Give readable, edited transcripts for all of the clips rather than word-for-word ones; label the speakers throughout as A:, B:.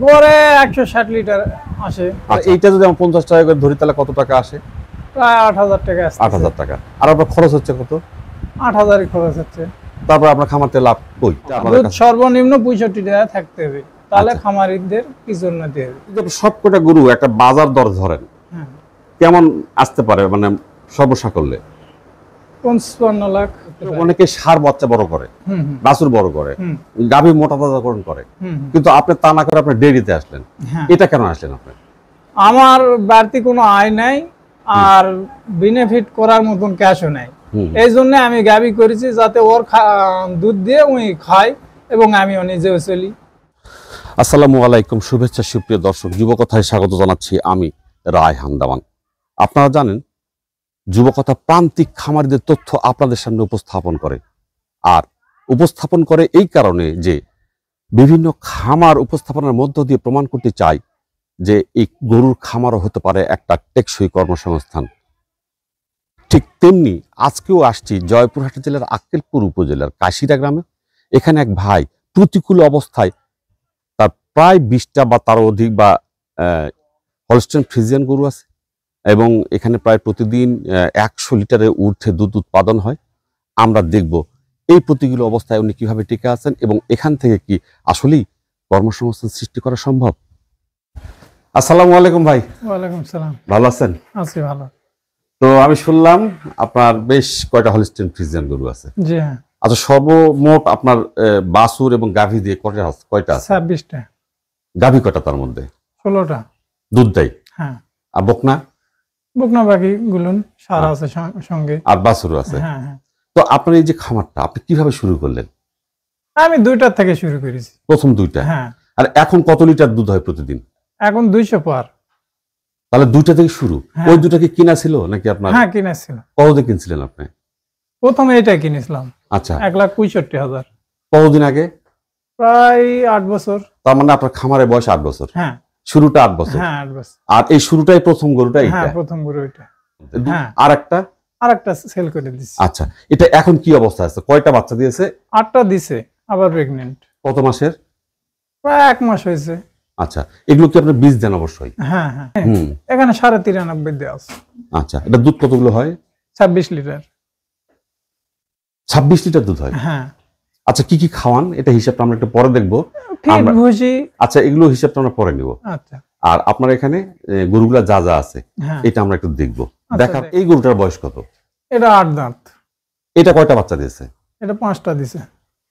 A: গড়ে 160 লিটার আসে।
B: আর এইটা যদি আমরা 50 টাকা করে ধরি তাহলে কত টাকা আসে?
A: প্রায় 8,000 টাকা আসে।
B: 8,000 টাকা। আর আপনার খরচ হচ্ছে কত?
A: 8,000 খরচ হচ্ছে।
B: তারপর আপনার খামারতে লাভ কই?
A: দুধ সর্বনিম্ন 65 টাকা থাকতে হবে, তাহলে খামারিদের কিছু উন্নতি হবে।
B: সবকটা গরু একটা বাজার দর ধরেন কেমন আসতে পারে, মানে সর্বসা করলে
A: 55 লাখ।
B: অনেকে সার বাচ্চা বড় করে, বাছুর বড় করে, গাভী মোটা তাজাকরণ করে, কিন্তু আপনি তা না করে আপনি ডেইরিতে আসলেন, এটা কেন আসলেন আপনি?
A: আমার বাড়তি কোনো আয় নাই আর বেনিফিট করার মতন ক্যাশও নাই, এই জন্য আমি গাভী করেছি যাতে ওর দুধ দিয়ে উনি খায় এবং আমিও নিজেও চলি।
B: আসসালামু আলাইকুম, শুভেচ্ছা সুপ্রিয় দর্শক, যুবকথায় স্বাগত জানাচ্ছি আমি রায়হান দামান। আপনারা জানেন যুবকথা প্রান্তিক খামারিদের তথ্য আপনাদের সামনে উপস্থাপন করে, আর উপস্থাপন করে এই কারণে যে বিভিন্ন খামার উপস্থাপনের মধ্য দিয়ে প্রমাণ করতে চাই যে এই গরুর খামারও হতে পারে একটা টেকসই কর্মসংস্থান। ঠিক তেমনি আজকেও আসছি জয়পুরহাট জেলার আক্কেলপুর উপজেলার কাশিরা গ্রামে। এখানে এক ভাই প্রতিকূল অবস্থায় তার প্রায় 20টা বা তার অধিক বা হলস্টেইন ফ্রিজিয়ান গরু আছে এবং এখানে প্রায় প্রতিদিন 100 লিটারের ঊর্ধ্বে দুধ উৎপাদন হয়। আমরা দেখব এই প্রতিকূল অবস্থায় উনি কিভাবে টিকে আছেন এবং এখান থেকে কি আসলেই কর্মসংস্থান সৃষ্টি করা সম্ভব। আসসালামু আলাইকুম ভাই।
A: ওয়ালাইকুম সালাম।
B: ভালো আছেন?
A: আছি ভালো।
B: তো আমি শুনলাম আপনার বেশ কয়টা হলস্টেইন ফ্রিজিয়ান গরু আছে।
A: জি হ্যাঁ।
B: আচ্ছা, সর্বমোট আপনার বাছুর এবং গাভী দিয়ে কয়টা আছে?
A: 26টা।
B: গাভী কয়টা তার মধ্যে?
A: 16টা।
B: দুধ দেয়?
A: হ্যাঁ।
B: আর বকনা?
A: বকনা বাকি গুলুন সার আছে সঙ্গে,
B: আর বাছুর আছে।
A: হ্যাঁ হ্যাঁ।
B: তো আপনার এই যে খামারটা আপনি কিভাবে শুরু করলেন?
A: আমি 2টা থেকে শুরু করেছি।
B: প্রথম 2টা?
A: হ্যাঁ। আর
B: এখন কত লিটার দুধ হয় প্রতিদিন?
A: এখন 200 পার।
B: তাহলে 2টা থেকে শুরু। ওই 2টা কি কিনা ছিল নাকি আপনার?
A: হ্যাঁ, কিনা ছিল।
B: কতদিন কিনছিলেন আপনি?
A: প্রথমে এটা কিনেছিলাম।
B: আচ্ছা।
A: 1,65,000।
B: কতদিন আগে?
A: প্রায় 8 বছর।
B: তার মানে আপনার খামারের বয়স 8 বছর?
A: হ্যাঁ।
B: শুরুটা 8 বছর?
A: হ্যাঁ, 8 বছর।
B: আর এই শুরুটাই প্রথম গরুটা এইটা?
A: হ্যাঁ, প্রথম গরু এটা।
B: হ্যাঁ।
A: আরেকটা সেল করে দিছি।
B: আচ্ছা, এটা এখন কি অবস্থা আছে? কয়টা বাচ্চা দিয়েছে?
A: 8টা দিছে, আবার প্রেগন্যান্ট।
B: কত মাসের?
A: প্রায় 1 মাস হয়েছে।
B: আচ্ছা, এগুলো কি আপনি বীজ দেন? অবশ্যই।
A: হ্যাঁ হ্যাঁ। এখানে 93.5 দেওয়া আছে।
B: আচ্ছা, এটা দুধ কতগুলো হয়?
A: 26 লিটার।
B: 26 লিটার দুধ হয়?
A: হ্যাঁ।
B: আচ্ছা, কি কি খাওয়ান এটা হিসাবটা আমরা একটু পরে দেখবো। আচ্ছা, এগুলো হিসাবটা আমরা পরে নিব।
A: আচ্ছা।
B: আর আপনার এখানে গরুগুলা যা যা আছে এটা আমরা একটু দেখবো। দেখার এই গরুটার বয়স কত?
A: এটা 8 দাঁত।
B: এটা কয়টা বাচ্চা দিয়েছে?
A: এটা 5টা দিয়েছে।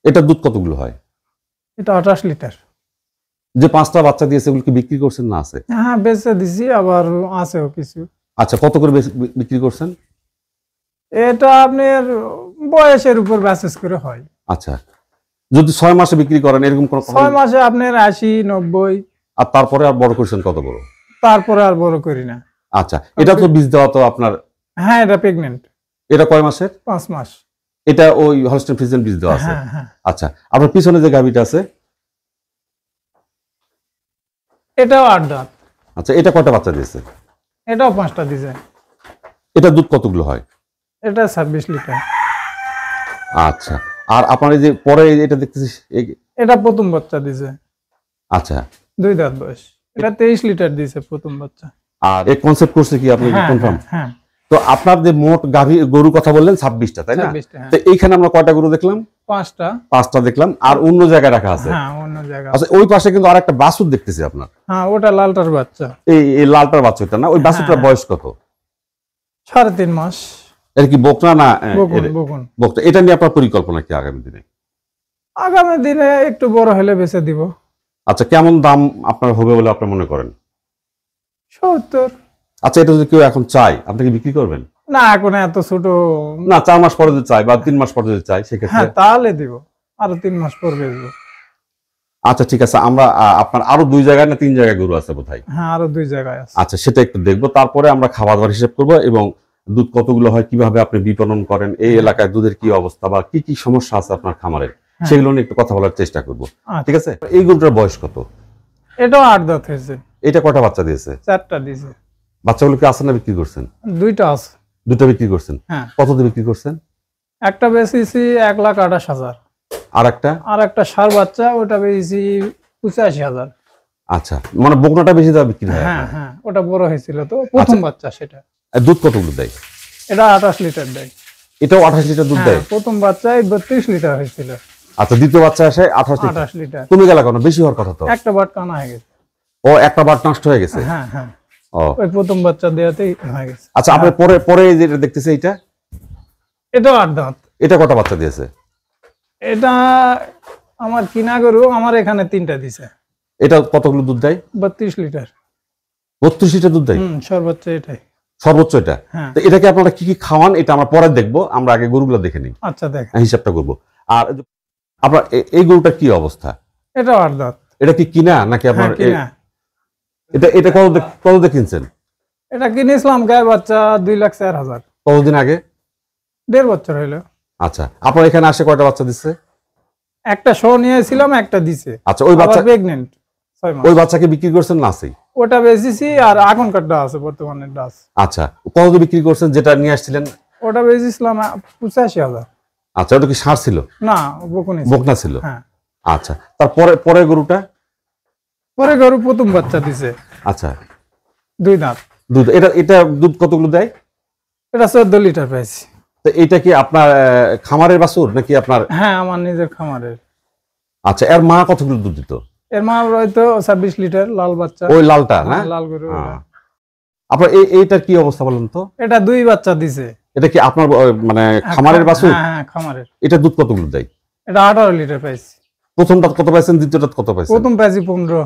B: এটা দুধ কতগুলো হয়?
A: এটা 28 লিটার।
B: যে 5টা বাচ্চা দিয়েছে এগুলো কি বিক্রি করছেন না আছে?
A: হ্যাঁ, বেচে দিছি, আবার আছেও কিছু।
B: আচ্ছা, কত করে বিক্রি করছেন?
A: এটা আপনার বয়সের উপর বেসিস করে হয়।
B: আচ্ছা, যদি 6 মাসে বিক্রি করেন এরকম কোন?
A: 6 মাসে আপনার 80, 90।
B: আর তারপরে আর বড় করছেন কত বড়?
A: তারপরে আর বড় করি না।
B: আচ্ছা, এটা তো বীজ দেওয়া তো আপনার?
A: হ্যাঁ, এটা প্রেগন্যান্ট।
B: এটা কয় মাসের?
A: 5 মাস।
B: এটা ওই হলস্টেইন ফ্রিজিয়ান বীজ দেওয়া আছে?
A: হ্যাঁ হ্যাঁ।
B: আচ্ছা, আপনার পিছনে যে গাভীটা আছে
A: এটাও 8 দাঁত।
B: আচ্ছা, এটা কয়টা বাচ্চা দিয়েছে?
A: এটাও 5টা দিয়েছে।
B: এটা দুধ কতগুলো হয়?
A: এটা 26 লিটার।
B: আচ্ছা, আর আপনার এই যে পরে এটা দেখতেছি
A: এটা প্রথম বাচ্চা দিয়েছে।
B: আচ্ছা,
A: 2 দাঁত বয়স। এটা 23 লিটার দিয়েছে প্রথম বাচ্চা।
B: আর এই কনসেপ্ট করছে কি আপনি কনফার্ম?
A: হ্যাঁ।
B: তো আপনার যে মোট গরু কথা বললেন 26টা, তাই না? তো এইখানে আমরা কয়টা গরু দেখলাম?
A: 5টা
B: দেখলাম। আর অন্য জায়গায় রাখা আছে?
A: হ্যাঁ, অন্য জায়গায়।
B: আচ্ছা, ওই পাশে কিন্তু আরেকটা বাছুর দেখতেছি আপনার।
A: হ্যাঁ, ওটা লালটার বাচ্চা।
B: এই লালটার বাচ্চাটা না? ওই বাছুরটার বয়স কত?
A: 3.5 মাস।
B: এটা কি বকনা না?
A: বকনা।
B: এটা নিয়ে আপনার পরিকল্পনা কি আগামী দিনে?
A: আগামী দিনে একটু বড় হলে বেচে দিব।
B: আচ্ছা, কেমন দাম আপনার হবে বলে আপনি মনে করেন?
A: 70।
B: আচ্ছা, এটা যদি কেউ এখন চায় আপনি কি বিক্রি করবেন?
A: না, এখন এত ছোট
B: না, 4 মাস পরে যদি চাই বা 3 মাস পরে যদি চাই সেক্ষেত্রে?
A: হ্যাঁ, তাহলে দিব। আরো 3 মাস পর বেচবো।
B: আচ্ছা, ঠিক আছে। আমরা আপনার আরো 2 জায়গায় না 3 জায়গায় গরু আছে বোধহয়?
A: হ্যাঁ, আরো 2 জায়গায় আছে।
B: আচ্ছা, সেটা একটু দেখবো। তারপরে আমরা খাওয়া দাওয়ার হিসেব করবো এবং দুধ কতগুলো হয়, কিভাবে আপনি বিপণন করেন, এই এলাকায় দুধের কি অবস্থা বা কি কি সমস্যা আছে আপনার খামারের, সেগুলো নিয়ে একটু কথা বলার চেষ্টা করবো। ঠিক আছে। এই গরুটার বয়স কত?
A: এটাও 8 দাঁত হয়েছে।
B: এটা কয়টা বাচ্চা দিয়েছে?
A: 4টা দিয়েছে।
B: বাচ্চাগুলো কি আছে না বিক্রি করছেন?
A: 2টা আছে।
B: 2টা বিক্রি করছেন? হ্যাঁ। কত দিয়ে বিক্রি করছেন?
A: একটা বেচেছি 1,28,000।
B: আর একটা
A: সার বাচ্চা ওটা বেচেছি 85,000।
B: আচ্ছা, মানে বকনাটা বেশি দামে বিক্রি হয়?
A: হ্যাঁ হ্যাঁ, ওটা বড় হয়েছিল তো, প্রথম বাচ্চা সেটা।
B: আর দুধ কতগুলো দেয়?
A: এটা 28 লিটার দেয়।
B: এটাও 28 লিটার দুধ দেয়?
A: প্রথম বাচ্চায় 32 লিটার হয়েছিল।
B: আচ্ছা, দ্বিতীয় বাচ্চা আসে 28
A: লিটার।
B: তুমি গেল কেন? বেশি হওয়ার কথা তো।
A: একটা বাট কানা হয়ে গেছে।
B: ও, একটা বাট নষ্ট হয়ে গেছে?
A: হ্যাঁ হ্যাঁ,
B: ও,
A: ওই প্রথম বাচ্চা দেওয়াতেই হয়ে গেছে।
B: আচ্ছা, আপনি পরে পরে যেটা দেখতেছে
A: এটাও 8 দাঁত।
B: এটা কটা বাচ্চা দিয়েছে?
A: এটা আমার কিনা গরু, আমার এখানে 3টা দিছে।
B: এটা কতগুলো দুধ দেয়?
A: 32 লিটার।
B: 32 লিটার দুধ দেয়?
A: সর্বোচ্চ এটাই।
B: সর্বোচ্চ এটা? তো এটাকে আপনারা কি কি খাওয়ান এটা আমরা পরে দেখবো, আমরা আগে গরুগুলো দেখে নিই।
A: আচ্ছা, দেখ,
B: হিসাবটা করবো। আর আপনার এই গরুটা কি অবস্থা?
A: এটাও 8 দাঁত।
B: এটা কি কিনা নাকি আপনার? এটা এটা কত কিনছেন?
A: এটা কিনেছিলাম গায়ে বাচ্চা 2,04,000।
B: কতদিন আগে?
A: 1.5 বছর হইলো।
B: আচ্ছা, আপনার এখানে আসে কয়টা বাচ্চা দিচ্ছে?
A: একটা শো নিয়েছিলাম, একটা দিছে।
B: আচ্ছা, ওই বাচ্চা
A: প্রেগন্যান্ট 6 মাস।
B: ওই বাচ্চাকে বিক্রি করছেন না? আছে
A: ওটা বেচেছি, আর এখন কাটা আছে বর্তমানে ডাস।
B: আচ্ছা, কত বিক্রি করছেন যেটা নিয়ে আসছিলেন?
A: ওটা বেচেছিলাম 85,000।
B: আচ্ছা, ওটা কি ষাঁড় ছিল?
A: না,
B: বকনা ছিল।
A: হ্যাঁ।
B: আচ্ছা, তারপরে পরে গরুটা?
A: পরে গরু প্রথম বাচ্চা দিছে।
B: আচ্ছা,
A: 2 দাঁত
B: দুধ। এটা দুধ কতগুলো দেয়?
A: এটা 14 লিটার পাইছি।
B: তো এটা কি আপনার খামারের বাছুর নাকি আপনার?
A: হ্যাঁ, আমার নিজের খামারের।
B: আচ্ছা, এর মা কতগুলো দুধ দিত?
A: এর মা হয়তো 26 লিটার, লাল বাচ্চা।
B: ওই লালটা না?
A: লাল গরু।
B: আপনার এইটার কি অবস্থা বলেন তো?
A: এটা 2 বাচ্চা দিছে।
B: এটা কি আপনার মানে খামারের বাছুর?
A: হ্যাঁ, খামারের।
B: এটা দুধ কতগুলো দেয়?
A: এটা 18 লিটার পাইছি।
B: প্রথমটা কত পাইছেন, দ্বিতীয়টা কত পাইছেন?
A: প্রথম পাইছি 15।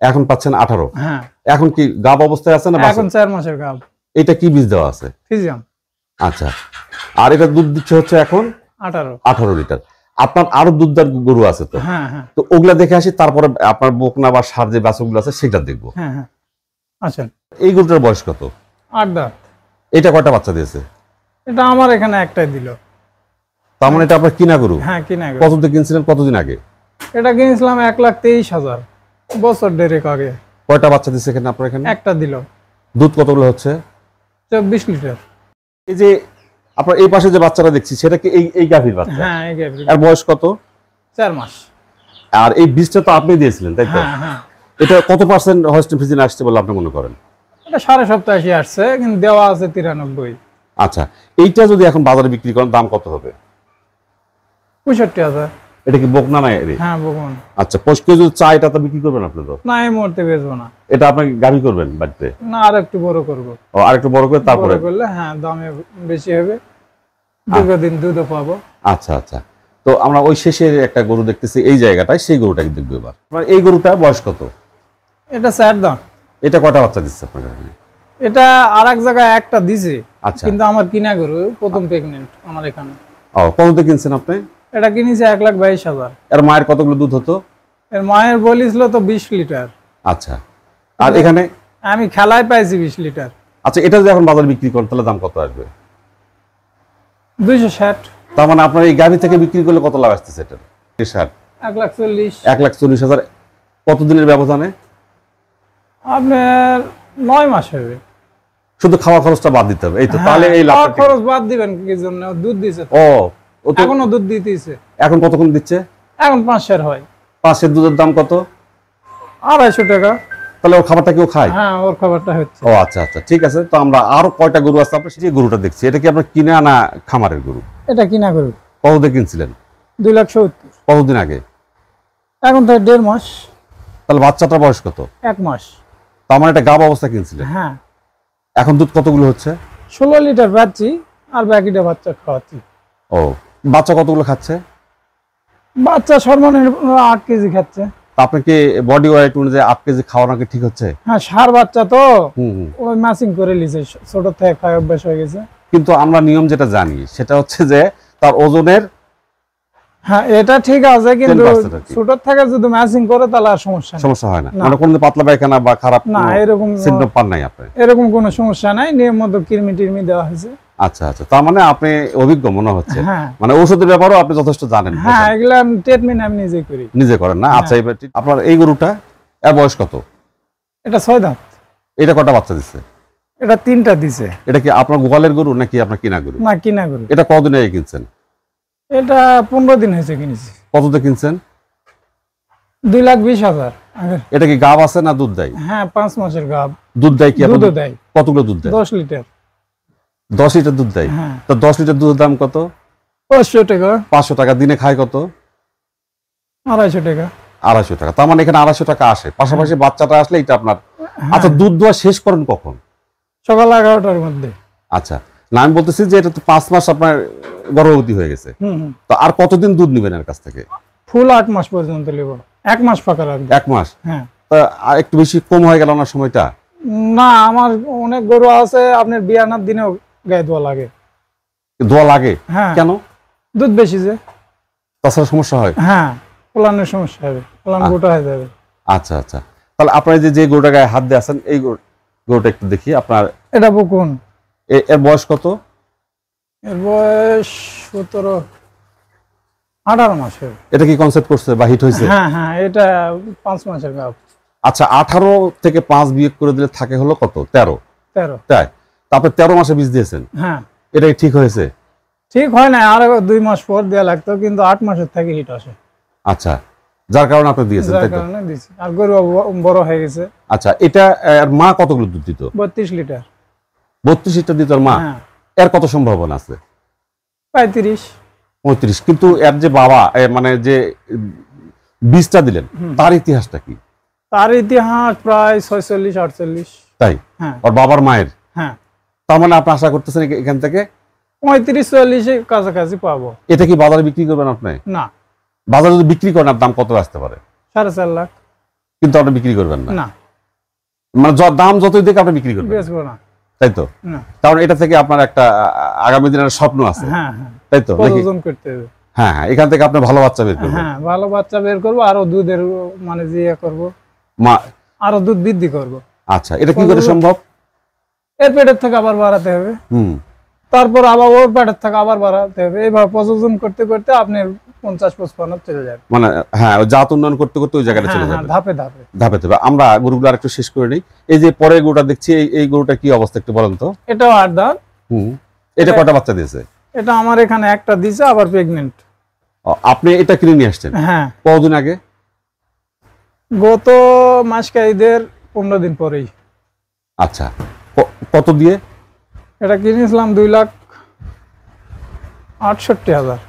B: এখন পাচ্ছেন 18?
A: হ্যাঁ।
B: এখন কি গাব অবস্থায় আছে না?
A: এখন 4 মাসের গাব।
B: এটা কি বীজ দেওয়া আছে?
A: ফিজিয়াম।
B: আচ্ছা, আর এটা দুধ দিচ্ছে হচ্ছে এখন 18 লিটার। আপনার আরো দুধদার গরু আছে তো?
A: হ্যাঁ হ্যাঁ।
B: তো ওগুলা দেখে আসি, তারপরে আপনার বকনা বা ষাঁড় যে বাছুরগুলো আছে সেটা দেখবো।
A: হ্যাঁ হ্যাঁ, আচ্ছা।
B: এই গরুটার বয়স কত?
A: 8 দাঁত।
B: এটা কয়টা বাচ্চা দিয়েছে?
A: এটা আমার এখানে একটাই দিল।
B: তার মানে এটা আপনার কিনা গরু?
A: হ্যাঁ, কিনা গরু।
B: কত দিয়ে কিনছিলেন, কতদিন আগে?
A: এটা কিনেছিলাম 1,23,000, বছর 1.5 আগে।
B: কয়টা বাচ্চা দিচ্ছে এখানে আপনার? এখানে
A: একটা দিল।
B: দুধ কতগুলো হচ্ছে?
A: 24 লিটার।
B: এই যে আপনার এই পাশে যে বাচ্চাটা দেখছি সেটা কি এই গাভীর বাচ্চা?
A: হ্যাঁ, এই গাভীর।
B: এর বয়স কত?
A: 4 মাস।
B: আর এই বীজটা তো আপনি দিয়েছিলেন, তাই তো?
A: হ্যাঁ হ্যাঁ।
B: এটা কত পার্সেন্ট হলস্টিন ফ্রিজিয়ান আসছে বলে আপনি মনে করেন?
A: এটা 87 আসছে, কিন্তু দেওয়া আছে 93।
B: আচ্ছা, এইটা যদি এখন বাজারে বিক্রি করেন দাম কত হবে?
A: 65,000।
B: এটা কি বকনা না?
A: হ্যাঁ, বকন।
B: আচ্ছা, 5 কেজি চা এটা তো বিক্রি করবেন আপনি তো?
A: না, এই মুহূর্তে বেচবো না।
B: এটা আপনি গাভী করবেন বাড়িতে?
A: না, আর একটু বড় করব।
B: ও, আর একটু বড় করে তারপরে
A: করলে হ্যাঁ দামে বেশি হবে, দীর্ঘদিন দুধও পাবো।
B: আচ্ছা আচ্ছা, তো আমরা ওই শেষের একটা গরু দেখতেছি এই জায়গাটায়, সেই গরুটাকে দেখবো এবার। এই গরুটা বয়স কত?
A: এটা 4 দাঁত।
B: এটা কয়টা বাচ্চা দিচ্ছে আপনার কাছে?
A: এটা আরেক জায়গায় একটা দিছে।
B: আচ্ছা,
A: কিন্তু আমার কিনা গরু প্রথম প্রেগন্যান্ট আমার এখানে।
B: ও, কততে কিনছেন আপনি?
A: এটা কিনেছে 1,22,000।
B: এর মায়ের কতগুলো দুধ হতো?
A: এর মায়ের বলিছিল তো 20 লিটার।
B: আচ্ছা, আর এখানে
A: আমি খেলায় পাইছি 20 লিটার।
B: আচ্ছা, এটা যদি এখন বাজারে বিক্রি করেন তাহলে দাম কত আসবে?
A: 260।
B: তার মানে আপনার এই গাভী থেকে বিক্রি করলে কত লাভ আসতেছে? এটা
A: 1,40,000।
B: 1,40,000। কতদিনের ব্যবধানে?
A: আপনার 9 মাস হবে।
B: শুধু খাওয়া খরচটা বাদ দিতে হবে, এই তো? তাহলে এই লাভ
A: খরচ বাদ দিবেন কি জন্য? দুধ দিছে।
B: ও,
A: এখনো দুধ দিতেছে।
B: এখন কতক্ষণ দিচ্ছে?
A: এখন 5 সের হয়।
B: 5 সের দুধের দাম কত?
A: 250 টাকা।
B: তাহলে ওর খাবারটা কেউ খায়?
A: হ্যাঁ, ওর খাবারটা হচ্ছে।
B: ও আচ্ছা আচ্ছা, ঠিক আছে। তো আমরা আরো কয়টা গরু আছে আপনার সেই গরুটা দেখছি। এটা কি আপনার কিনা না খামারের গরু?
A: এটা কিনা গরু।
B: কত দিয়ে কিনছিলেন?
A: 2,70,000।
B: কতদিন আগে?
A: এখন তো 1.5 মাস।
B: তাহলে বাচ্চাটার বয়স কত?
A: 1 মাস।
B: তার মানে এটা গাব অবস্থা কিনছিলেন?
A: হ্যাঁ।
B: এখন দুধ কতগুলো হচ্ছে?
A: 16 লিটার পাচ্ছি, আর বাকিটা বাচ্চা খাওয়াচ্ছি।
B: ও, বাচ্চা কতগুলো খাচ্ছে?
A: বাচ্চা সর্বনিম্ন 8 কেজি খাচ্ছে।
B: আপনি কি বডি ওয়েট অনুযায়ী 8 কেজি খাওয়ানো কি ঠিক হচ্ছে?
A: হ্যাঁ, ষাঁড় বাচ্চা তো
B: হুম।
A: ওই ম্যাচিং করে লিছে, ছোট থেকে খাওয়া অভ্যাস হয়ে গেছে।
B: কিন্তু আমরা নিয়ম যেটা জানি সেটা হচ্ছে যে তার ওজনের।
A: হ্যাঁ, এটা ঠিক আছে, কিন্তু ছোট থেকে যদি ম্যাচিং করে তাহলে আর সমস্যা
B: হয় না। মানে কোনো পাতলা পায়খানা বা খারাপ
A: না, এরকম
B: সিমটম পান নাই আপনি?
A: এরকম কোনো সমস্যা নাই, নিয়ম মতো কৃমি টির্মি দেওয়া হয়েছে।
B: আচ্ছা আচ্ছা, তার মানে আপনি অভিজ্ঞ মনে হচ্ছে।
A: হ্যাঁ,
B: মানে ঔষধের ব্যাপারেও আপনি যথেষ্ট জানেন।
A: হ্যাঁ, এগুলা ট্রিটমেন্ট আমি নিজে করি।
B: নিজে করেন না? আচ্ছা, এবার আপনার এই গরুটা এর বয়স কত?
A: এটা 6 দাঁত।
B: এটা কটা বাচ্চা দিচ্ছে?
A: এটা 3টা দিছে।
B: এটা কি আপনার গোপালের গরু নাকি আপনার কিনা গরু?
A: না, কিনা গরু।
B: এটা কতদিন আগে কিনছেন?
A: এটা 15 দিন হয়েছে কিনেছি।
B: কততে কিনছেন?
A: 2,20,000।
B: এটা কি গাব আছে না দুধ দেয়?
A: হ্যাঁ 5 মাসের গাব।
B: দুধ দেয় কি?
A: দুধ দেয়।
B: কতগুলো দুধ দেয়?
A: 10 লিটার।
B: 10 লিটার দুধ দেয়।
A: হ্যাঁ।
B: তো 10 লিটার দুধের দাম কত?
A: 500 টাকা।
B: 500 টাকা। দিনে খায় কত?
A: 250 টাকা।
B: 250 টাকা। তার মানে এখানে 250 টাকা আসে, পাশাপাশি বাচ্চাটা আসলে এটা আপনার। আচ্ছা, দুধ দোয়া শেষ করেন কখন?
A: সকাল 11টার মধ্যে।
B: আচ্ছা, না আমি বলতেছি যে এটা তো 5 মাস আপনার গর্ভবতী হয়ে গেছে, তো আর কতদিন দুধ নেবেন এর কাছ থেকে?
A: ফুল 8 মাস পর্যন্ত নেব। 1 মাস ফাঁকা রাখবো।
B: 1 মাস?
A: হ্যাঁ।
B: তা আর একটু বেশি কম হয়ে গেল না সময়টা?
A: না, আমার অনেক গরু আছে আপনার বিয়ানার দিনেও গায়ে দোয়া লাগে।
B: দোয়া লাগে?
A: হ্যাঁ।
B: কেন?
A: দুধ বেশি যে।
B: তাছাড়া সমস্যা হয়?
A: হ্যাঁ, পোলানের সমস্যা হবে, পোলান গোটা হয়ে যাবে।
B: আচ্ছা আচ্ছা, তাহলে আপনার যে গরুটা গায়ে হাত দিয়ে আছেন, এই গরুটা একটু দেখি আপনার।
A: এটা বকুন।
B: এর বয়স কত?
A: এর বয়স 18 মাসের।
B: এটা কি কনসেপ্ট করছে বা হিট হয়েছে?
A: হ্যাঁ হ্যাঁ, এটা 5 মাসের গাব।
B: আচ্ছা, 18 থেকে 5 বিয়োগ করে দিলে থাকে হলো কত? 13। তাই? তারপরে 13 মাসে বীজ দিয়েছেন?
A: হ্যাঁ।
B: এটা ঠিক হয়েছে?
A: ঠিক হয় না, আর 2 মাস পর দেয়া লাগতো, কিন্তু 8 মাসের থেকে হিট আসে।
B: আচ্ছা, যার কারণে আপনি দিয়েছেন,
A: যার
B: তাই তো?
A: কারণে দিছি। আর গরু বড় হয়ে গেছে।
B: আচ্ছা, এটা এর মা কতগুলো দুধ দিত?
A: 32 লিটার।
B: 32 লিটার দিত আর মা?
A: হ্যাঁ।
B: এর কত সম্ভাবনা আছে?
A: 35
B: 35। কিন্তু এর যে বাবা, মানে যে বীজটা দিলেন, তার ইতিহাসটা কি?
A: তার ইতিহাস প্রায় 46-48।
B: তাই?
A: হ্যাঁ।
B: আর বাবার মায়ের?
A: হ্যাঁ।
B: তার মানে আপনি আশা করতেছেন এখান থেকে
A: 35-40 কাছাকাছি পাবো।
B: এটা কি বাজারে বিক্রি করবেন আপনি?
A: না।
B: বাজারে যদি বিক্রি করেন দাম কত আসতে পারে?
A: 4.5 লাখ।
B: কিন্তু আপনি বিক্রি করবেন না?
A: না।
B: মানে দাম যতই দেখে আপনি বিক্রি করবেন?
A: বেচবো না।
B: তাই তো?
A: না।
B: কারণ এটা থেকে আপনার একটা আগামী দিনের স্বপ্ন আছে।
A: হ্যাঁ হ্যাঁ,
B: তাই তো?
A: প্রযোজন করতে হবে।
B: হ্যাঁ হ্যাঁ, এখান থেকে আপনি ভালো বাচ্চা বের করবেন।
A: হ্যাঁ, ভালো বাচ্চা বের করবো, আরো দুধের মানে ইয়ে করবো,
B: মা
A: আরো দুধ বৃদ্ধি করবো।
B: আচ্ছা, এটা কি করে সম্ভব?
A: এর পেটের থেকে আবার বাড়াতে হবে, তারপর আবার ওর পেটের থেকে আবার বাড়াতে হবে, এইভাবে প্রযোজন করতে করতে আপনি 50-55 চলে যাবে।
B: মানে হ্যাঁ, জাত উন্নয়ন করতে করতে ওই জায়গাটা চলে যাবে।
A: ধাপে ধাপে
B: ধাপে ধাপে। আমরা গরুগুলো আরেকটু শেষ করে নিই। এই যে পরের গরুটা দেখছি, এই গরুটা কি অবস্থা একটু বলেন তো?
A: এটাও 8 দাঁত।
B: এটা কয়টা বাচ্চা দিয়েছে?
A: এটা আমার এখানে একটা দিয়েছে, আবার প্রেগনেন্ট।
B: আপনি এটা কিনে নিয়ে আসছেন?
A: হ্যাঁ।
B: কতদিন আগে?
A: গত মাসকে ঈদের 15 দিন পরেই।
B: আচ্ছা, কত দিয়ে?
A: এটা কিনেছিলাম 2,68,000।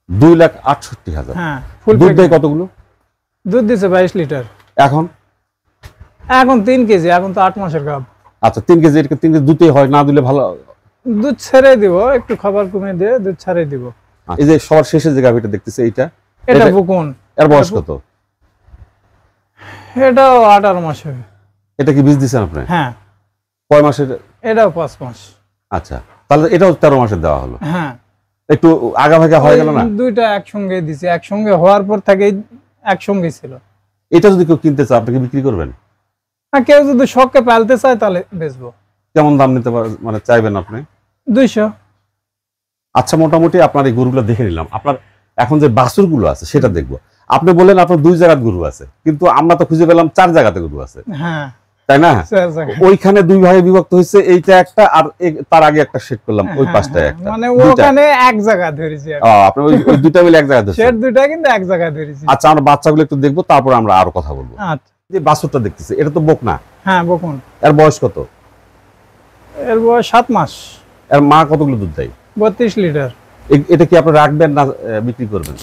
B: 2,68,000?
A: হ্যাঁ।
B: দুধ দেয় কতগুলো?
A: দুধ দিছে 22 লিটার।
B: এখন
A: 3 কেজি, এখন তো 8 মাসের গাব।
B: আচ্ছা, 3 কেজি। 3 কেজি দুধই হয়, না দিলে ভালো?
A: দুধ ছেড়ে দিব, একটু খাবার কমিয়ে দিয়ে দুধ ছেড়ে দিব।
B: এই যে সবার শেষের যে গাভীটা দেখতেছে,
A: এটা বকুন।
B: এর বয়স কত?
A: এটাও 18 মাস হবে।
B: এটা কি বীজ দিছেন আপনি?
A: হ্যাঁ।
B: কয় মাসের?
A: এটাও 5 মাস।
B: আচ্ছা, তাহলে এটাও 13 মাসের দেওয়া হলো।
A: হ্যাঁ।
B: একটু আগা ভাগা হয়ে গেল না?
A: দুইটা একসঙ্গে দিছি, একসঙ্গে হওয়ার পর থেকে একসঙ্গে ছিল।
B: এটা যদি কেউ কিনতে চায়, আপনি কি বিক্রি করবেন?
A: আর কেউ যদি শখকে পালতে চায় তাহলে বেচবো।
B: কেমন দাম নিতে মানে চাইবেন আপনি?
A: 200।
B: আচ্ছা, মোটামুটি আপনার এই গরুগুলো দেখে নিলাম। আপনার এখন যে বাছুরগুলো আছে সেটা দেখবো। আপনি বললেন আপনার 2 জায়গায় গরু আছে, কিন্তু আমরা তো খুঁজে পেলাম 4 জায়গাতে গরু আছে।
A: হ্যাঁ,
B: তাই না? ওইখানে 2 ভাগে বিভক্ত হয়েছে, এইটা একটা, আর তার আগে একটা সেট করলাম ওই পাশটায় একটা।
A: মানে ওখানে এক জায়গা ধরেছি।
B: আপনি ওই দুটো মিলে এক জায়গায় ধরেছেন?
A: সেট দুটো কিন্তু এক জায়গায় ধরেছি।
B: আচ্ছা, আমরা বাচ্চাগুলো একটু দেখবো, তারপর আমরা আরো কথা বলবো।
A: আচ্ছা।
B: যে বাছুরটা দেখতেছে, এটা তো বকনা?
A: হ্যাঁ, বকুন।
B: এর বয়স কত?
A: এর বয়স 7 মাস।
B: এর মা কতগুলো দুধ দেয়?
A: 32 লিটার।
B: এটা কি আপনি রাখবেন না বিক্রি করবেন?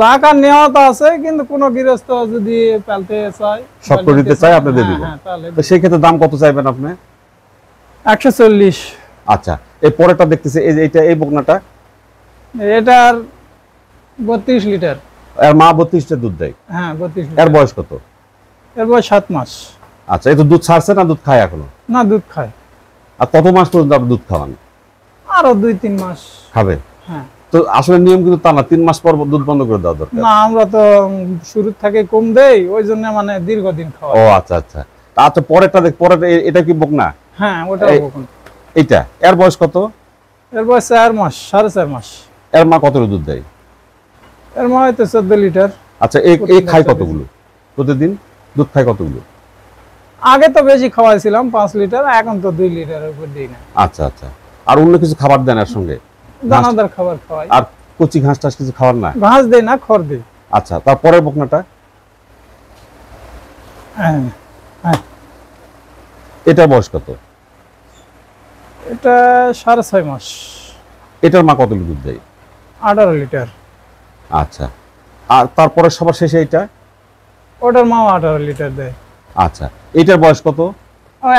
A: রাখার নেওয়া তো আছে, কিন্তু কোন গৃহস্থ যদি পালতে চায়,
B: শক্ত নিতে চায়, আপনি দিয়ে দিবেন। তো সেই ক্ষেত্রে দাম কত চাইবেন আপনি?
A: 140।
B: আচ্ছা, এই পরেরটা দেখতেছে, এই যে এই বকনাটা,
A: এটার 32 লিটার।
B: এর মা 32 টা দুধ দেয়?
A: হ্যাঁ, 32
B: এর
A: লিটার।
B: বয়স কত?
A: এর বয়স 7 মাস।
B: আচ্ছা, এই তো দুধ ছাড়ছে না দুধ খায় এখনো?
A: না, দুধ খায়।
B: আর কত মাস পর্যন্ত আপনি দুধ খাওয়ান?
A: আরো 2-3 মাস
B: খাবে।
A: হ্যাঁ।
B: তো আসলে নিয়ম কিন্তু তা না, 3 মাস পর দুধ বন্ধ করে দেওয়া দরকার।
A: না, আমরা তো শুরু থেকে কম দেই, ওই জন্য মানে দীর্ঘদিন খাওয়া।
B: ও আচ্ছা আচ্ছা। আচ্ছা, পরেরটা দেখ, পরেরটা এটা কি বকনা?
A: হ্যাঁ, ওটা বকুন।
B: এইটা এর বয়স কত?
A: এর বয়স 4 মাস, 4.5 মাস।
B: এর মা কত দুধ দেয়?
A: এর মা হয়তো 14 লিটার।
B: আচ্ছা, এই খায় কতগুলো প্রতিদিন? দুধ খায় কতগুলো?
A: আগে তো বেশি খাওয়াইছিলাম 5 লিটার, এখন তো 2 লিটারের উপর দিই না।
B: আচ্ছা আচ্ছা। আর অন্য কিছু খাবার দেন এর সঙ্গে?
A: দানাদার খাবার খাওয়াই।
B: আর কচি ঘাস টাস কিছু খাবার না?
A: ঘাস দেই না, খড় দেই।
B: আচ্ছা, তারপরের বকনাটা
A: হ্যাঁ, হ্যাঁ।
B: এটার বয়স কত?
A: এটা 6.5 মাস।
B: এটার মা কত দুধ দেয়?
A: 18 লিটার।
B: আচ্ছা, আর তারপরে সবার শেষে এটা?
A: ওটার মাও 18 লিটার দেয়।
B: আচ্ছা, এটার বয়স কত?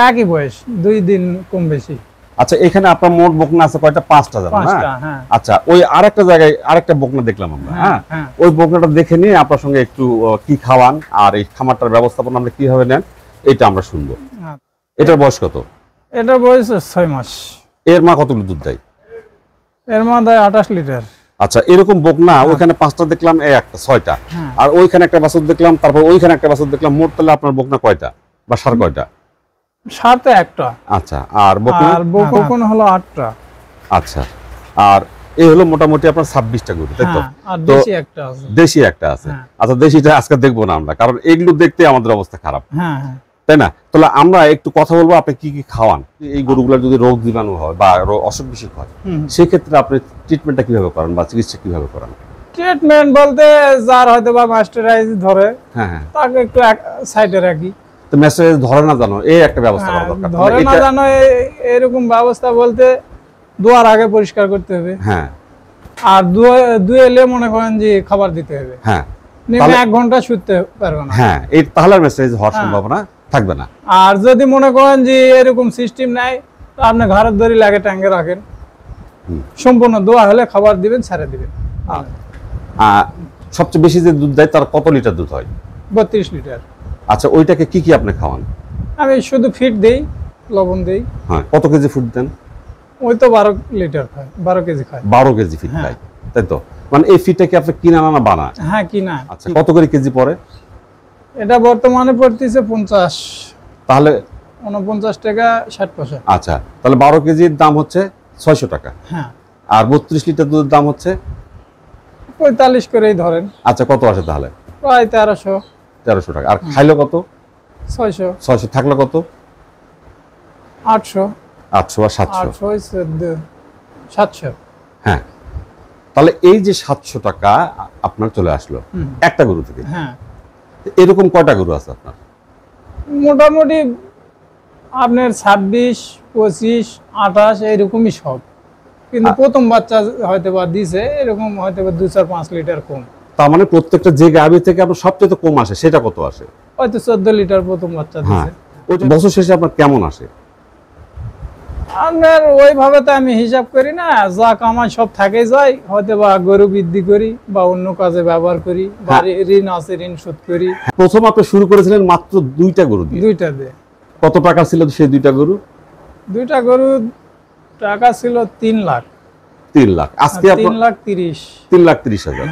A: একই বয়স, 2 দিন কম বেশি।
B: আচ্ছা, এখানে আপনার মোট বকনা আছে কয়টা? 5টা জানো না?
A: 5টা, হ্যাঁ।
B: আচ্ছা, ওই আরেকটা জায়গায় আরেকটা বকনা দেখলাম আমরা, হ্যাঁ? ওই বকনাটা দেখে নিয়ে আপনার সঙ্গে একটু কি খাওয়ান আর এই খামারটার ব্যবস্থাপনা আমরা কিভাবে নেন এটা আমরা শুনবো। এটার বয়স কত?
A: এটার বয়স 6 মাস।
B: এর মা কতগুলো দুধ দেয়?
A: এর মা দেয় 28 লিটার।
B: আচ্ছা, এরকম বকনা ওইখানে 5টা দেখলাম, একটা 6টা, আর ওইখানে একটা বাছুর দেখলাম, তারপর ওইখানে একটা বাছুর দেখলাম, মোট তাহলে আপনার বকনা কয়টা বা ষাঁড় কয়টা?
A: ষাঁড় তো একটা।
B: আচ্ছা, আর
A: বকনা হলো 8টা।
B: আচ্ছা, আর এই হলো মোটামুটি আপনার 26টা গরু, তাই তো?
A: আর দেশি একটা আছে।
B: দেশি একটা আছে। আচ্ছা, দেশিটা আজকে দেখবো না আমরা, কারণ এগুলো দেখতে আমাদের অবস্থা খারাপ, তাই না? তাহলে আমরা একটু কথা বলবো আপনি কি কি খাওয়ান। এই গরুগুলোর যদি রোগ জীবাণু হয় বা অসুখ বিসুখ হয়, সেক্ষেত্রে আপনি ট্রিটমেন্টটা কিভাবে করেন বা চিকিৎসা কিভাবে করেন?
A: ট্রিটমেন্ট বলতে যার হয়তো বা মাস্টারাইজ ধরে, তাকে একটু সাইডে রাখি।
B: তো মেসেজ ধরে না জানো, এই একটা ব্যবস্থা করা দরকার।
A: ধরে না জানো এরকম ব্যবস্থা বলতে দুয়ার আগে পরিষ্কার করতে হবে, হ্যাঁ। আর দুয়েলে মনে করেন যে খাবার দিতে হবে, হ্যাঁ। নেমে 1 ঘন্টা শুতে পারবে না, হ্যাঁ।
B: এই তাহলে মেসেজ হওয়ার সম্ভাবনা থাকবে না।
A: আর যদি মনে করেন যে এরকম সিস্টেম নাই, তো আপনি ঘরের দড়ি লাগে ট্যাঙ্কে রাখেন, সম্পূর্ণ দোয়া হলে খাবার দিবেন, ছেড়ে দিবেন।
B: সবচেয়ে বেশি যে দুধ দেয় তার কত লিটার দুধ হয়?
A: 32 লিটার।
B: আচ্ছা, ওইটাকে কি কি আপনি খাওয়ান?
A: আমি শুধু ফিড দেই, লবণ দেই।
B: হ্যাঁ, কত কেজি ফুড দেন?
A: ওই তো 12 লিটার খায়, 12 কেজি খায়।
B: 12 কেজি ফিড খায়, তাই তো? মানে এই ফিডটা কি আপনি কিনা না বানান?
A: হ্যাঁ, কিনা।
B: আচ্ছা, কত করে কেজি পড়ে?
A: এটা বর্তমানে পড়তেছে 50।
B: তাহলে
A: 49 টাকা 60 পয়সা।
B: আচ্ছা, তাহলে 12 কেজির দাম হচ্ছে 600 টাকা,
A: হ্যাঁ।
B: আর 32 লিটার দুধের দাম হচ্ছে
A: 45 করেই ধরেন।
B: আচ্ছা, কত আসে তাহলে?
A: প্রায় 1300
B: টাকা। আর খাইলো কত?
A: 600
B: থাকলো কত?
A: 800
B: আর 700।
A: 700।
B: হ্যাঁ, তাহলে এই যে 700 টাকা আপনার চলে আসলো একটা গরু থেকে, হ্যাঁ। এরকম কয়টা গরু আছে আপনার?
A: মোটামুটি আপনার 26, 25, 28 এইরকমই সব, কিন্তু প্রথম বাচ্চা হয়তো বা দিছে এরকম হয়তো বা 2-4-5 লিটার কম।
B: তার মানে প্রত্যেকটা যে গাভী থেকে আপনার সবচেয়ে কম আসে সেটা কত আসে?
A: হয়তো 14 লিটার প্রথম বাচ্চা দিছে।
B: ওইটা বছর শেষে আপনার কেমন আসে?
A: আপনার ওইভাবে তো আমি হিসাব করি না, যা কামাই সব থাকে যায়, হয়তো বা গরু বৃদ্ধি করি বা অন্য কাজে ব্যবহার করি, বা ঋণ আছে ঋণ শোধ করি।
B: প্রথম আপনি শুরু করেছিলেন মাত্র 2টা গরু দিয়ে।
A: 2টা দিয়ে।
B: কত টাকা ছিল সেই 2টা গরু?
A: 2টা গরু টাকা ছিল 3 লাখ।
B: 3 লাখ। আজকে আপনার 3,30,000।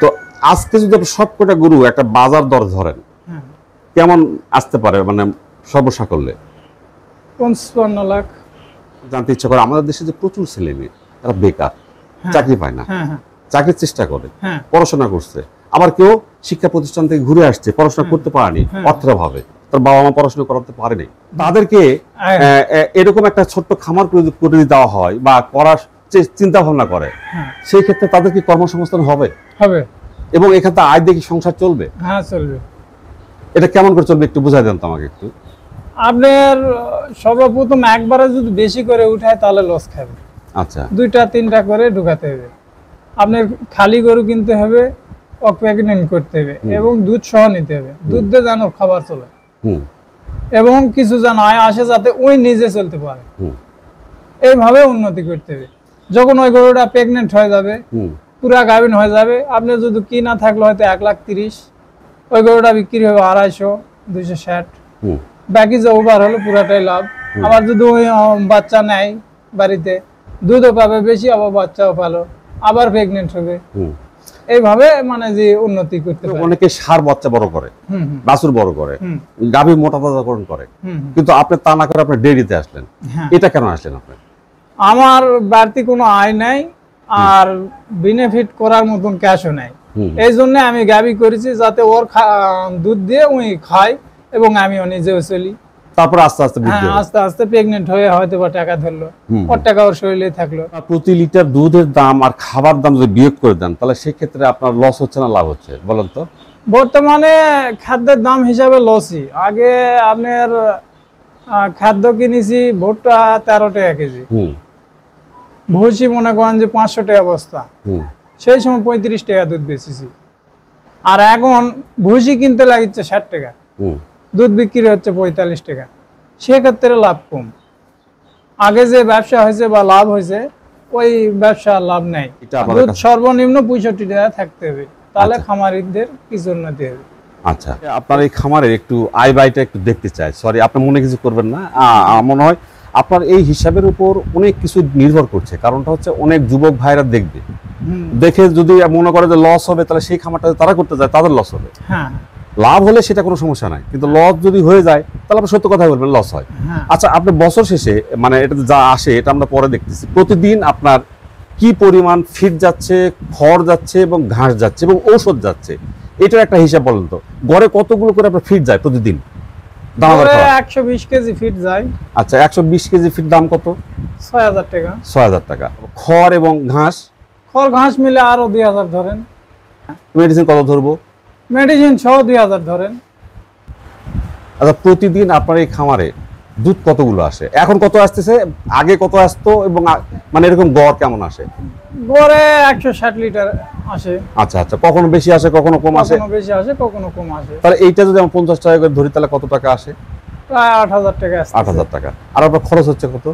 B: তো আজকে যদি আপনি সবকটা গরু একটা বাজার দর ধরেন, কেমন আসতে পারে মানে সর্বসাকল্যে?
A: 55 লাখ।
B: জানতে ইচ্ছা করে, আমাদের দেশে যে প্রচুর ছেলে মেয়ে তারা বেকার, চাকরি পায় না, চাকরির চেষ্টা করে, পড়াশোনা করছে, আবার কেউ শিক্ষা প্রতিষ্ঠান থেকে ঘুরে আসছে, পড়াশোনা করতে পারেনি অর্থের অভাবে, তার বাবা মা পড়াশোনা করাতে পারেনি, তাদেরকে এরকম একটা ছোট্ট খামার করে দেওয়া হয় বা করার চিন্তা ভাবনা করে, সেই ক্ষেত্রে তাদের কি কর্মসংস্থান হবে? এবং এখানে আয় দেখি সংসার চলবে?
A: হ্যাঁ, চলবে।
B: এটা কেমন করে চলবে একটু বুঝাই দেন তো আমাকে একটু।
A: আপনার সর্বপ্রথম একবারে যদি বেশি করে উঠায় তাহলে লস খাবে।
B: আচ্ছা,
A: 2টা-3টা করে ঢুকাতে হবে। আপনার খালি গরু কিনতে হবে, প্রেগন্যান্ট করতে হবে এবং দুধ সহ নিতে হবে, দুধ দিয়ে যেন খাবার চলে এবং কিছু যেন আয় আসে যাতে ওই নিজে চলতে পারে, এইভাবে উন্নতি করতে হবে। যখন ওই গরুটা প্রেগন্যান্ট হয়ে যাবে, পুরা গাভিন হয়ে যাবে, আপনি যদি কিনা থাকলে হয়তো 1,30,000, ওই গরুটা বিক্রি হবে 250, 260, বাকি যে ওভার হলো পুরাটাই লাভ। আবার যদি ওই বাচ্চা নেয় বাড়িতে, দুধও পাবে বেশি, আবার বাচ্চাও ভালো, আবার প্রেগন্যান্ট হবে, এইভাবে মানে যে উন্নতি করতে পারে।
B: অনেকে ষাঁড় বাচ্চা বড় করে, বাছুর বড় করে, গাভী মোটা তাজাকরণ করে, কিন্তু আপনি তা না করে আপনি ডেইরিতে আসলেন, এটা কেন আসলেন আপনি?
A: আমার বাড়তি কোনো আয় নাই আর বেনিফিট করার মতন ক্যাশও নাই, এই জন্য আমি গাভী করেছি যাতে ওর দুধ দিয়ে উনি খায় এবং আমিও নিজেও চলি
B: তারপর আস্তে আস্তে বৃদ্ধি হলো।
A: আস্তে আস্তে প্রেগনেন্ট হয়ে হয়তো বা টাকা ধরলো, ওর টাকা ওর শরীরে থাকলো।
B: প্রতি লিটার দুধের দাম আর খাবার দাম যদি বিয়োগ করে দেন তাহলে সেক্ষেত্রে আপনার লস হচ্ছে না লাভ হচ্ছে বলেন তো?
A: বর্তমানে খাদ্যের দাম হিসাবে লসই। আগে আপনার খাদ্য কিনেছি ভুট্টা 13 টাকা কেজি, ভুসি মনে করেন যে 500 টাকা বস্তা, সেই সময় 35 টাকা দুধ বেচেছি। আর এখন ভুসি কিনতে লাগছে 60 টাকা, দুধ বিক্রি হচ্ছে 45 টাকা, সেক্ষেত্রে লাভ কম। আগে যে ব্যবসা হয়েছে বা লাভ হয়েছে ওই ব্যবসা লাভ নেই। দুধ সর্বনিম্ন 65 টাকা থাকতে হবে, তাহলে খামারিদের কিছু উন্নতি হবে।
B: আচ্ছা, আপনার এই খামারের একটু আয় ব্যয়টা একটু দেখতে চাই। সরি, আপনি মনে কিছু করবেন না। মনে হয় আপনার এই হিসাবের উপর অনেক কিছু নির্ভর করছে। কারণটা হচ্ছে অনেক যুবক ভাইরা দেখবে, দেখে যদি মনে করে যে লস হবে তাহলে সেই খামারটা তারা করতে যায়, তাদের লস হবে। লাভ হলে সেটা কোনো সমস্যা নাই, কিন্তু লস যদি হয়ে যায় তাহলে আপনি সত্য কথা বলবেন, লস হয়। আচ্ছা, আপনি বছর শেষে মানে এটা যা আসে এটা আমরা পরে দেখতেছি, প্রতিদিন আপনার কি পরিমাণ ফিড যাচ্ছে, খড় যাচ্ছে এবং ঘাস যাচ্ছে এবং ঔষধ যাচ্ছে, এটার একটা হিসাব বলেন তো। গড়ে কতগুলো করে আপনার ফিড যায় প্রতিদিন?
A: 120 কেজি ফিড যায়।
B: আচ্ছা, 120 কেজি ফিড দাম কত?
A: 6000 টাকা।
B: 6000 টাকা। খড় এবং ঘাস?
A: খড় ঘাস মিলে আরো 2000 ধরেন।
B: মেডিসিন কত ধরবো?
A: মেডিসিন সহ 2000 ধরেন।
B: আচ্ছা, প্রতিদিন আপনার এই খামারে দুধ কতগুলো আসে? এখন কত আসতেছে, আগে কত আসতো, এবং মানে এরকম গড় কেমন আসে?
A: গড়ে 160 লিটার আসে।
B: আচ্ছা আচ্ছা, কখনো বেশি আসে কখনো কম আসে?
A: কখনো বেশি আসে কখনো কম আসে।
B: তাহলে এইটা যদি আমরা 50 টাকা করে ধরি তাহলে কত টাকা আসে?
A: প্রায় 8000 টাকা আসে।
B: 8000 টাকা। আর আপনার খরচ হচ্ছে কত?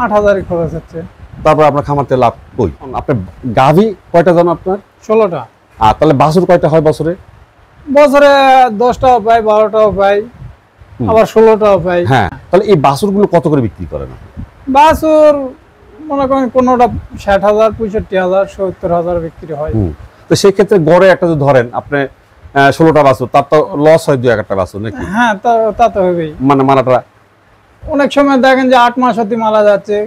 A: 8000 খরচ হচ্ছে।
B: তারপর আপনার খামার থেকে লাভ কই? আপনার গাভী কয়টা জানো আপনার?
A: 16টা।
B: আর তাহলে বাছুর কয়টা হয় বছরে?
A: বছরে 10টাও পাই, 12টাও পাই, আবার 16টাও পাই।
B: হ্যাঁ, তাহলে এই বাছুরগুলো কত করে বিক্রি করেন?
A: বাছুর মনে করেন কোনোটা 60,000, 65,000, 70,000 বিক্রি হয়।
B: তো সেই ক্ষেত্রে গড়ে একটা যদি ধরেন আপনি 16টা বাছুর, তার তো লস হয় 2-1টা বাছুর নাকি?
A: হ্যাঁ, তা তো হবেই।
B: মানে মারাটা
A: অনেক সময় দেখেন যে 8 মাস হতে মারা যাচ্ছে,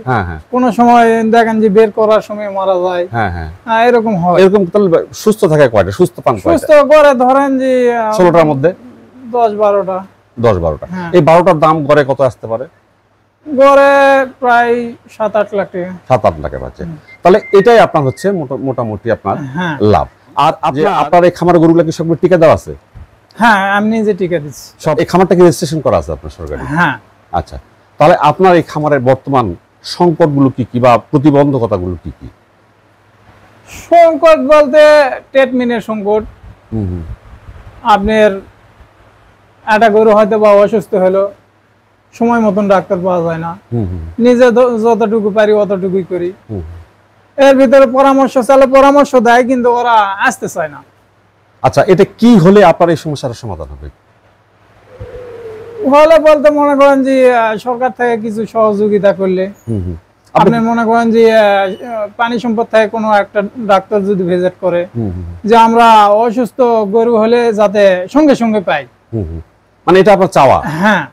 A: কোন সময় দেখেন যে বের করার সময় মারা যায়। হ্যাঁ, এরকম হয়।
B: এরকম তাহলে সুস্থ থাকে কয়টা? সুস্থ পান কয়টা?
A: সুস্থ করে ধরেন যে
B: 16টার মধ্যে
A: 10-12টা।
B: 10-12টা। এই 12টার দাম গড়ে কত আসতে পারে?
A: গড়ে প্রায় 7-8 লাখ টাকা।
B: 7-8 লাখের বাচ্চা। তাহলে এটাই আপনার হচ্ছে মোটামুটি আপনার লাভ। আর আপনার এই খামার গরুগুলো কি সবগুলো টিকা দেওয়া আছে?
A: হ্যাঁ, আমি নিজে টিকা দিচ্ছি
B: সব। এই খামারটা কি রেজিস্ট্রেশন করা আছে আপনার সরকারি?
A: হ্যাঁ।
B: আচ্ছা, তাহলে আপনার এই খামারের বর্তমান সংকটগুলো কি কি বা প্রতিবন্ধকতাগুলো কি কি?
A: সংকট বলতে ট্রিটমেন্টের সংকট। আপনার একটা গরু হয়তো বা অসুস্থ হলো, সময় মতন ডাক্তার পাওয়া যায় না, নিজে যতটুকু পারি অতটুকুই করি। এর ভিতরে পরামর্শ চাইলে পরামর্শ দেয়, কিন্তু ওরা আসতে চায় না।
B: আচ্ছা, এটা কি হলে আপনার এই সমস্যার সমাধান হবে?
A: হলে বলতে মনে করেন যে সরকার থেকে কিছু সহযোগিতা করলে, আপনি মনে করেন যে পানি সম্পদ থেকে কোনো একটা ডাক্তার যদি ভিজিট করে, যে আমরা অসুস্থ গরু হলে যাতে সঙ্গে সঙ্গে পাই,
B: মানে এটা আপনার চাওয়া?
A: হ্যাঁ।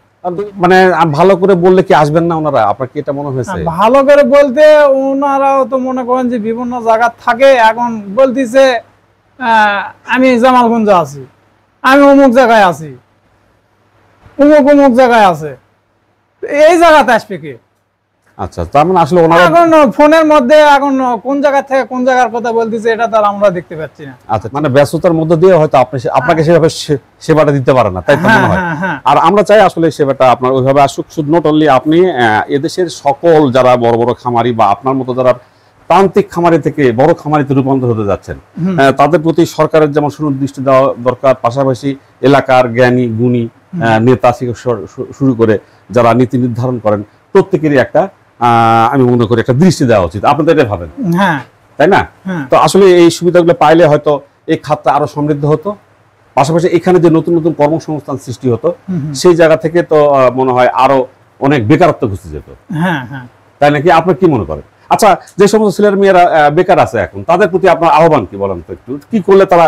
B: মানে ভালো করে বললে কি আসবেন না ওনারা? আপনার কি এটা মনে হয়েছে?
A: ভালো করে বলতে ওনারাও তো মনে করেন যে বিভিন্ন জায়গা থাকে। এখন বলতেছে আমি জামালগঞ্জ আছি, আমি অমুক জায়গায় আছি, অমুক জায়গায় আছে, এই জায়গাতে আসবে কি?
B: আচ্ছা, তার মানে আসলে ওনারা
A: এখন ফোনের মধ্যে এখন কোন জায়গা থেকে কোন জায়গার কথা বলতেছে এটা তো আমরা দেখতে পাচ্ছি না।
B: আচ্ছা, মানে ব্যস্ততার মধ্যে দিয়ে হয়তো আপনাকে সেভাবে সেবাটা দিতে পারে না, তাই তো মনে হয়? আর আমরা চাই আসলে সেবাটা আপনার ওইভাবে আসুক। শুধু নট অনলি আপনি, এদেশের সকল যারা বড় বড় খামারি বা আপনার মতো যারা প্রান্তিক খামারি থেকে বড় খামারিতে রূপান্তর হতে যাচ্ছেন, তাদের প্রতি সরকারের যেমন সুনির্দিষ্ট দেওয়া দরকার, পাশাপাশি এলাকার জ্ঞানী গুণী নেতা থেকে শুরু করে যারা নীতি নির্ধারণ করেন প্রত্যেকেরই একটা আমি মনে করি একটা দৃষ্টি দেওয়া উচিত। আপনি তো এটা ভাবেন, তাই না? তো আসলে এই সুবিধাগুলো পাইলে হয়তো এই খাতটা আরো সমৃদ্ধ হতো, পাশাপাশি এখানে যে নতুন নতুন কর্মসংস্থান সৃষ্টি হতো সেই জায়গা থেকে তো মনে হয় আরো অনেক বেকারত্ব ঘুষে যেত, তাই নাকি? আপনি কি মনে করেন? আচ্ছা, যে সমস্ত ছেলের মেয়েরা বেকার আছে এখন, তাদের প্রতি আপনার আহ্বান কি বলেন তো একটু? কি করলে তারা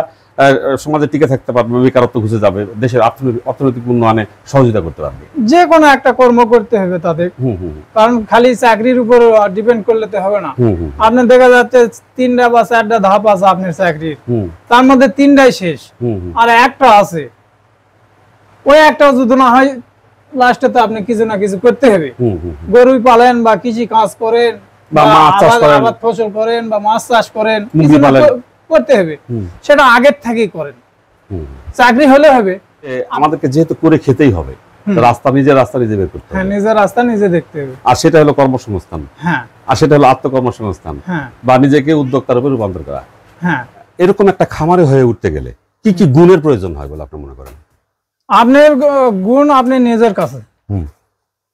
B: সমাজে টিকে থাকতে পারবে, বেকারত্ব ঘুষে যাবে, দেশের অর্থনৈতিক উন্নয়নে সহযোগিতা করতে পারবে?
A: যে কোনো একটা কর্ম করতে হবে তাদের, কারণ খালি চাকরির উপর ডিপেন্ড করলে তো হবে না। আপনার দেখা যাচ্ছে 3টা বা 4টা ধাপ আছে আপনার চাকরির, তার মধ্যে 3টাই শেষ আর একটা আছে, ওই একটা যদি না হয় লাস্টে তো আপনি কিছু না কিছু করতে হবে। গরুই পালেন বা কৃষি কাজ করেন বা আবাদ ফসল করেন বা মাছ চাষ করেন, কিছু না করতে হবে, সেটা আগের থেকেই করেন। চাকরি হলে হবে,
B: আমাদেরকে যেহেতু করে খেতেই হবে, রাস্তা নিজে বের করতে হবে।
A: হ্যাঁ, নিজের রাস্তা নিজে দেখতে হবে।
B: আর সেটা হলো কর্মসংস্থান।
A: হ্যাঁ,
B: আর সেটা হলো আত্মকর্মসংস্থান।
A: হ্যাঁ,
B: বা নিজেকে উদ্যোক্তার উপর রূপান্তর করা।
A: হ্যাঁ,
B: এরকম একটা খামারে হয়ে উঠতে গেলে কি কি গুণের প্রয়োজন হয় বলে আপনি মনে করেন?
A: আপনার গুণ আপনি নিজের কাছে।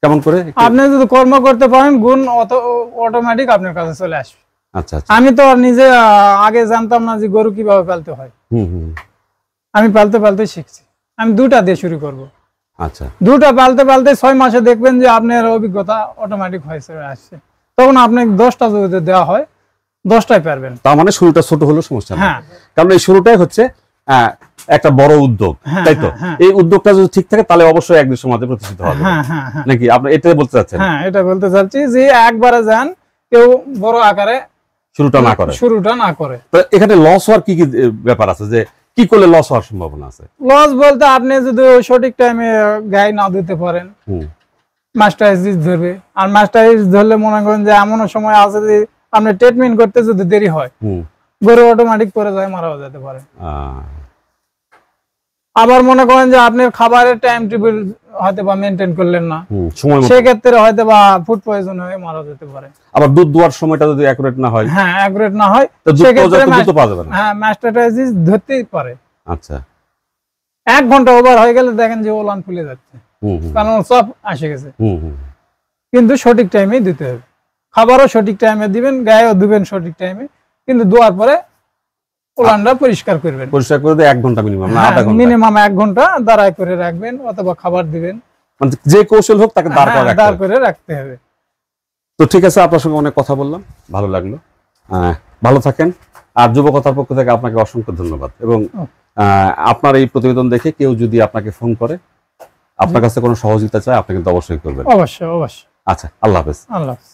B: কেমন করে?
A: আপনি যদি কর্ম করতে পারেন, গুণ অটোমেটিক আপনার কাছে চলে আসবে।
B: আচ্ছা,
A: আমি তো নিজে আগে জানতাম না যে গরু কিভাবে পালতে হয়। আমি পালতে পালতে শিখছি। আমি 2টা দিয়ে শুরু করব।
B: আচ্ছা,
A: 2টা পালতে পালতে 6 মাসে দেখবেন যে আপনার অভিজ্ঞতা অটোমেটিক হয়ে আসছে। তখন আপনাকে 10টা যদি দেওয়া হয়, 10টাই পারবেন।
B: তার মানে শুরুটা ছোট হলো সমস্যা না, কারণ এই শুরুটাই হচ্ছে একটা বড় উদ্যোগ, তাই তো? এই উদ্যোগটা যদি ঠিক থাকে তাহলে অবশ্যই একদিন সমাজে প্রতিষ্ঠিত হবে, নাকি আপনি এটাই বলতে চাচ্ছেন?
A: হ্যাঁ, এটা বলতে চাচ্ছি যে একবারে যান, কেউ বড় আকারে শুরুটা না করে।
B: তো এখানে লস হওয়ার কি কি ব্যাপার আছে, যে কি করলে লস হওয়ার সম্ভাবনা আছে?
A: লস বলতে আপনি যদি সঠিক টাইমে গায়ে না দিতে পারেন, মাস্টারাইজ ধরবে। আর মাস্টারাইজ ধরলে মনে করেন যে এমন সময় আছে যে আপনি ট্রিটমেন্ট করতে যদি দেরি হয়, গরু অটোমেটিক পড়ে যায়, মারাও যেতে পারে। আবার মনে করেন যে আপনার খাবারের টাইম টেবিল হয়তো বা মেনটেন করলেন না, সেক্ষেত্রে হয়তো বা ফুড পয়জন হয়ে মারা যেতে পারে।
B: আবার দুধ দোয়ার সময়টা যদি অ্যাকুরেট না হয়,
A: অ্যাকুরেট না হয়, সেক্ষেত্রে মাস্টারাইজ ধরতেই পারে।
B: আচ্ছা,
A: 1 ঘন্টা ওভার হয়ে গেলে দেখেন যে ওলান ফুলে যাচ্ছে, কারণ সব আসে গেছে। কিন্তু সঠিক টাইমেই দিতে হবে, খাবারও সঠিক টাইমে দিবেন, গায়েও দিবেন সঠিক টাইমে, কিন্তু দোয়ার পরে ওলানটা পরিষ্কার করবেন।
B: পরিষ্কার করে 1 ঘন্টা মিনিমাম, না আধা ঘন্টা,
A: মিনিমাম 1 ঘন্টা দাঁড়ায় করে রাখবেন, অথবা খাবার দিবেন,
B: মানে যে কৌশল হোক তাকে দাঁড়
A: করে রাখতে হবে।
B: তো ঠিক আছে, আপনার সঙ্গে অনেক কথা বললাম, ভালো লাগলো। ভালো থাকেন। আর যুবকথার পক্ষ থেকে আপনাকে অসংখ্য ধন্যবাদ। এবং আপনার এই প্রতিবেদন দেখে কেউ যদি আপনাকে ফোন করে, আপনার কাছে কোনো সহযোগিতা চায়, আপনি কিন্তু অবশ্যই করবেন।
A: অবশ্যই।
B: আচ্ছা, আল্লাহ হাফেজ।
A: আল্লাহ হাফেজ।